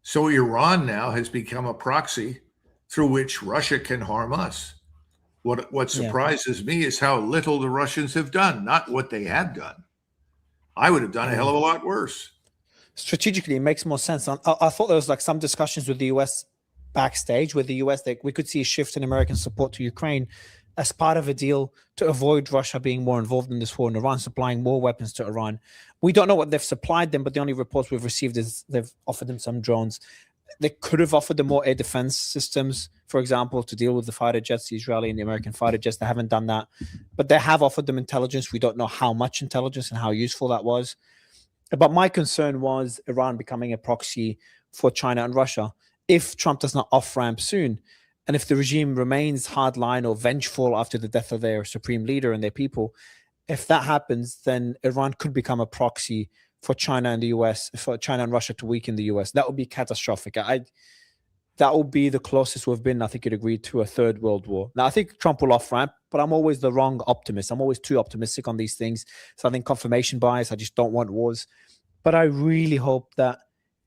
So Iran now has become a proxy through which Russia can harm us. What Yeah. surprises me is how little the Russians have done, not what they have done. I would have done a Yeah. hell of a lot worse. Strategically, it makes more sense. I thought there was like some discussions with the US backstage, with the US, that we could see a shift in American support to Ukraine as part of a deal to avoid Russia being more involved in this war in Iran, supplying more weapons to Iran. We don't know what they've supplied them, but the only reports we've received is they've offered them some drones. They could have offered them more air defense systems, for example, to deal with the fighter jets, the Israeli and the American fighter jets. They haven't done that, but they have offered them intelligence. We don't know how much intelligence and how useful that was. But my concern was Iran becoming a proxy for China and Russia. If Trump does not off ramp soon, and if the regime remains hardline or vengeful after the death of their supreme leader and their people, if that happens, then Iran could become a proxy for China and the US, for China and Russia to weaken the US. That would be catastrophic. That will be the closest we've been, I think you'd agree, to a third world war. Now, I think Trump will off ramp, but I'm always the wrong optimist. I'm always too optimistic on these things. So I think confirmation bias, I just don't want wars. But I really hope that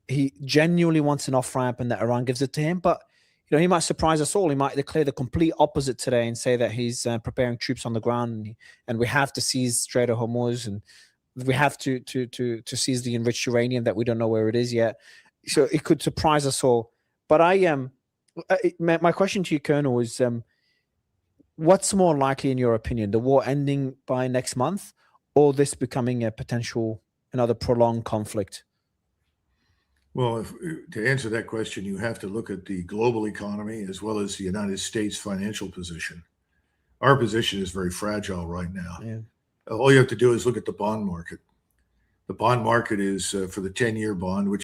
he genuinely wants an off ramp and that Iran gives it to him. But he might surprise us all. He might declare the complete opposite today and say that he's preparing troops on the ground, and we have to seize Strait of Hormuz, and we have to seize the enriched uranium that we don't know where it is yet. So it could surprise us all. But my question to you, Colonel, is what's more likely in your opinion, the war ending by next month, or this becoming a potential another prolonged conflict? Well, to answer that question, you have to look at the global economy as well as the United States financial position. Our position is very fragile right now. Yeah. All you have to do is look at the bond market. The bond market is for the 10-year bond, which